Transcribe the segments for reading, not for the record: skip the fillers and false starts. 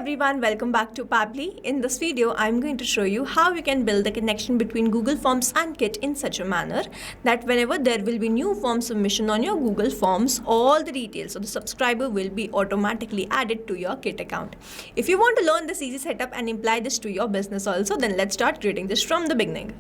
everyone, welcome back to Pabbly. In this video, I'm going to show you how you can build a connection between Google Forms and Kit in such a manner that whenever there will be new form submission on your Google Forms, all the details of the subscriber will be automatically added to your Kit account. If you want to learn this easy setup and apply this to your business also, then let's start creating this from the beginning.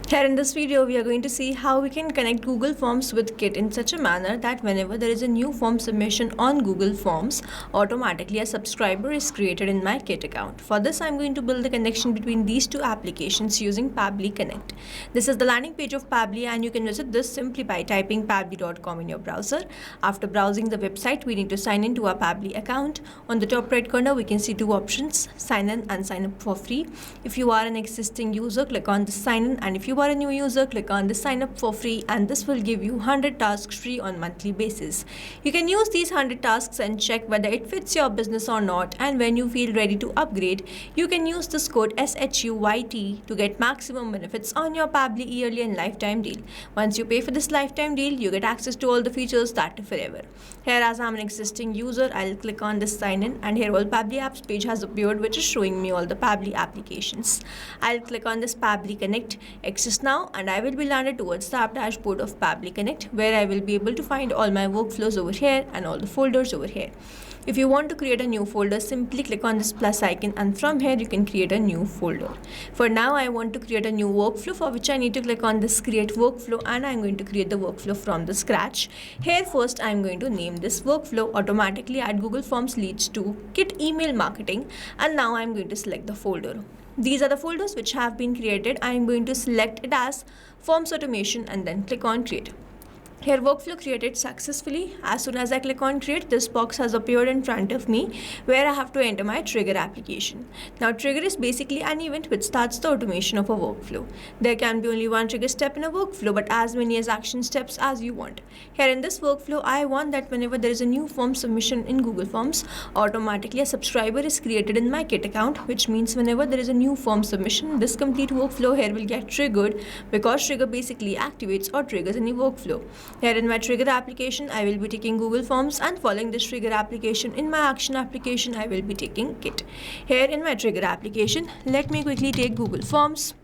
Here in this video, we are going to see how we can connect Google Forms with Kit in such a manner that whenever there is a new form submission on Google Forms, automatically a subscriber is created in my Kit account. For this, I'm going to build a connection between these two applications using Pabbly Connect. This is the landing page of Pabbly, and you can visit this simply by typing pabbly.com in your browser. After browsing the website, we need to sign in to our Pabbly account. On the top right corner, we can see two options, sign in and sign up for free. If you are an existing user, click on the sign in, and if you are a new user, click on the sign up for free, and this will give you 100 tasks free on monthly basis. You can use these 100 tasks and check whether it fits your business or not, and when you feel ready to upgrade, you can use this code SHUYT to get maximum benefits on your Pabbly yearly and lifetime deal. Once you pay for this lifetime deal, you get access to all the features that are forever. Here, as I'm an existing user, I'll click on this sign in, and here all Pabbly apps page has appeared, which is showing me all the Pabbly applications. I'll click on this Pabbly Connect now, and I will be landed towards the app dashboard of Pabbly Connect, where I will be able to find all my workflows over here and all the folders over here. If you want to create a new folder, simply click on this plus icon, and from here you can create a new folder. For now, I want to create a new workflow, for which I need to click on this create workflow, and I'm going to create the workflow from the scratch. Here first, I'm going to name this workflow automatically add Google Forms leads to Kit email marketing, and now I'm going to select the folder. These are the folders which have been created. I am going to select it as Forms Automation and then click on Create. Here, workflow created successfully. As soon as I click on create, this box has appeared in front of me where I have to enter my trigger application. Now, trigger is basically an event which starts the automation of a workflow. There can be only one trigger step in a workflow, but as many as action steps as you want. Here in this workflow, I want that whenever there is a new form submission in Google Forms, automatically a subscriber is created in my Kit account, which means whenever there is a new form submission, this complete workflow here will get triggered, because trigger basically activates or triggers any workflow. Here in my trigger application, I will be taking Google Forms, and following this trigger application in my action application, I will be taking Kit. Here in my trigger application, let me quickly take Google Forms.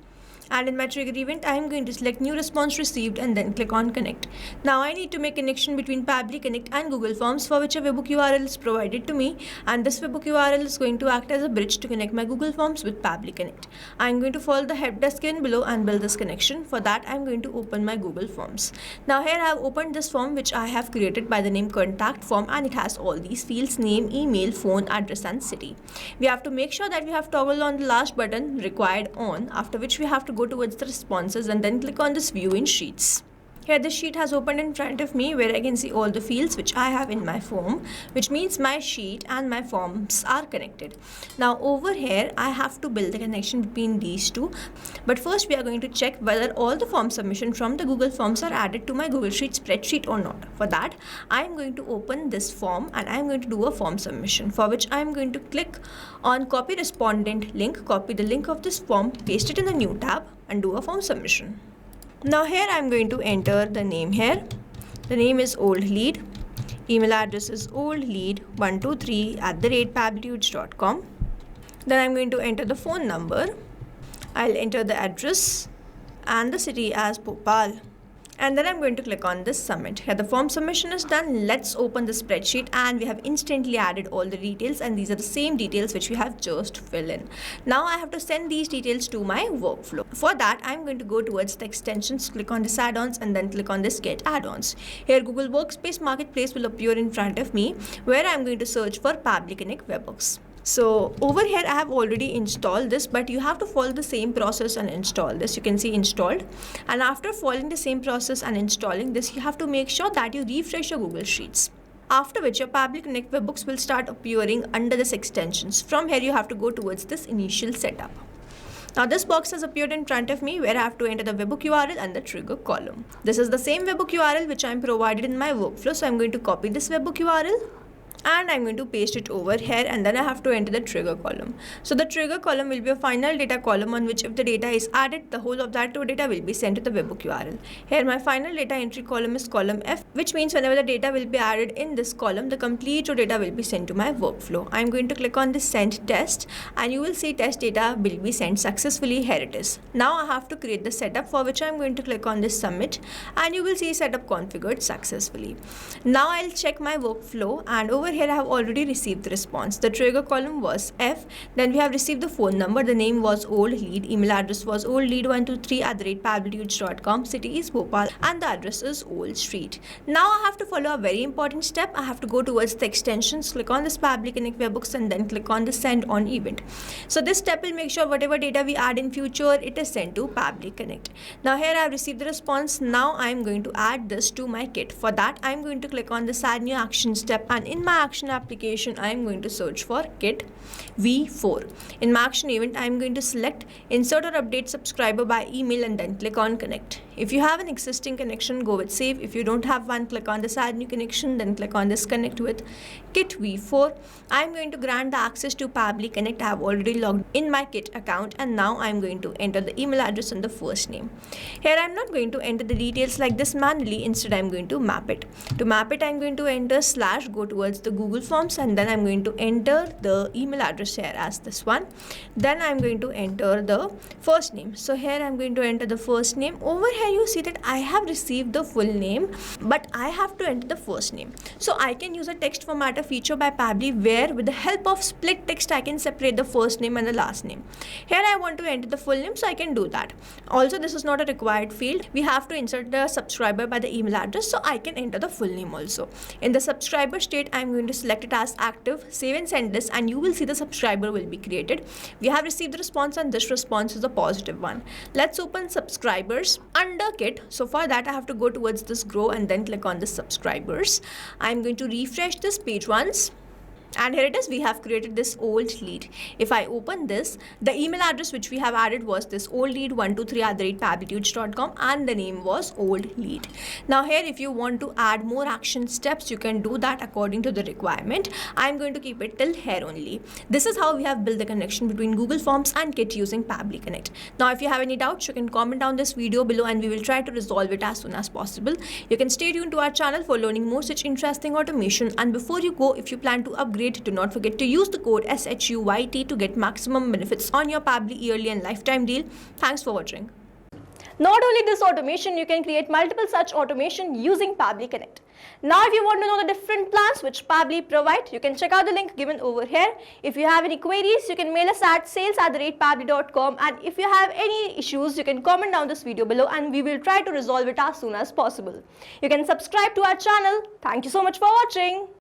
And in my trigger event, I am going to select new response received and then click on connect. Now I need to make connection between Pabbly Connect and Google Forms, for which a webhook URL is provided to me, and this webhook URL is going to act as a bridge to connect my Google Forms with Pabbly Connect. I am going to follow the help desk in below and build this connection. For that, I am going to open my Google Forms. Now here I have opened this form which I have created by the name contact form, and it has all these fields: name, email, phone, address and city. We have to make sure that we have toggle on the last button required on, after which we have to go towards the responses and then click on this view in sheets. Here the sheet has opened in front of me where I can see all the fields which I have in my form, which means my sheet and my forms are connected. Now over here I have to build a connection between these two, but first we are going to check whether all the form submission from the Google Forms are added to my Google Sheet spreadsheet or not. For that, I am going to open this form and I am going to do a form submission, for which I am going to click on copy respondent link, copy the link of this form, paste it in the new tab and do a form submission. Now here I am going to enter the name here. The name is old lead. Email address is oldlead123@pabblyhuge.com. Then I am going to enter the phone number. I'll enter the address and the city as Bhopal. And then I'm going to click on this submit. Here the form submission is done. Let's open the spreadsheet, and we have instantly added all the details, and these are the same details which we have just filled in. Now I have to send these details to my workflow. For that, I'm going to go towards the extensions, click on this add-ons and then click on this get add-ons. Here Google Workspace Marketplace will appear in front of me where I'm going to search for Pabbly Connect webhooks. So over here I have already installed this, but you have to follow the same process and install this. You can see installed, and after following the same process and installing this, you have to make sure that you refresh your Google Sheets. After which your Pabbly Connect webhooks will start appearing under this extensions. From here you have to go towards this initial setup. Now this box has appeared in front of me where I have to enter the webhook URL and the trigger column. This is the same webhook URL which I am provided in my workflow, so I am going to copy this webhook URL and I'm going to paste it over here, and then I have to enter the trigger column. So the trigger column will be a final data column on which if the data is added, the whole of that data will be sent to the webhook URL. Here my final data entry column is column F, which means whenever the data will be added in this column, the complete row data will be sent to my workflow. I'm going to click on this send test, and you will see test data will be sent successfully. Here it is. Now I have to create the setup, for which I'm going to click on this submit, and you will see setup configured successfully. Now I'll check my workflow, and over here I have already received the response. The trigger column was F, then we have received the phone number, the name was old lead, email address was oldlead123@pabblyconnect.com, city is Bhopal, and the address is Old Street. Now I have to follow a very important step. I have to go towards the extensions, click on this Pabbly Connect webhooks, and then click on the send on event. So this step will make sure whatever data we add in future, it is sent to Pabbly Connect. Now here I have received the response. Now I am going to add this to my kit. For that I am going to click on this add new action step, and in my action application I am going to search for kit v4. In my action event I am going to select insert or update subscriber by email, and then click on connect. If you have an existing connection, go with save. If you don't have one, click on this add new connection, then click on this connect with kit v4. I am going to grant the access to Pabbly Connect. I have already logged in my kit account, and now I am going to enter the email address and the first name. Here I am not going to enter the details like this manually. Instead I am going to map it. To map it I am going to enter slash, go towards the Google Forms, and then I am going to enter the email address here as this one. Then I am going to enter the first name. So here I am going to enter the first name. Over here you see that I have received the full name, but I have to enter the first name. So I can use a text formatter feature by Pabbly, where with the help of split text I can separate the first name and the last name. Here I want to enter the full name, so I can do that. Also this is not a required field. We have to insert the subscriber by the email address, so I can enter the full name also. In the subscriber state I am going to select it as active, save and send this, and you will see the subscriber will be created. We have received the response, and this response is a positive one. Let's open subscribers under kit. So for that I have to go towards this grow and then click on the subscribers. I am going to refresh this page once, and here it is. We have created this old lead. If I open this, the email address which we have added was this oldlead123@pabblytudes.com, and the name was old lead. Now here if you want to add more action steps, you can do that according to the requirement. I'm going to keep it till here only. This is how we have built the connection between Google Forms and Kit using Pabbly Connect. Now if you have any doubts, you can comment down this video below, and we will try to resolve it as soon as possible. You can stay tuned to our channel for learning more such interesting automation. And before you go, if you plan to upgrade, do not forget to use the code SHUYT to get maximum benefits on your Pabbly yearly and lifetime deal. Thanks for watching. Not only this automation, you can create multiple such automation using Pabbly Connect. Now if you want to know the different plans which Pabbly provide, you can check out the link given over here. If you have any queries, you can mail us at sales@pabbly.com, and if you have any issues, you can comment down this video below, and we will try to resolve it as soon as possible. You can subscribe to our channel. Thank you so much for watching.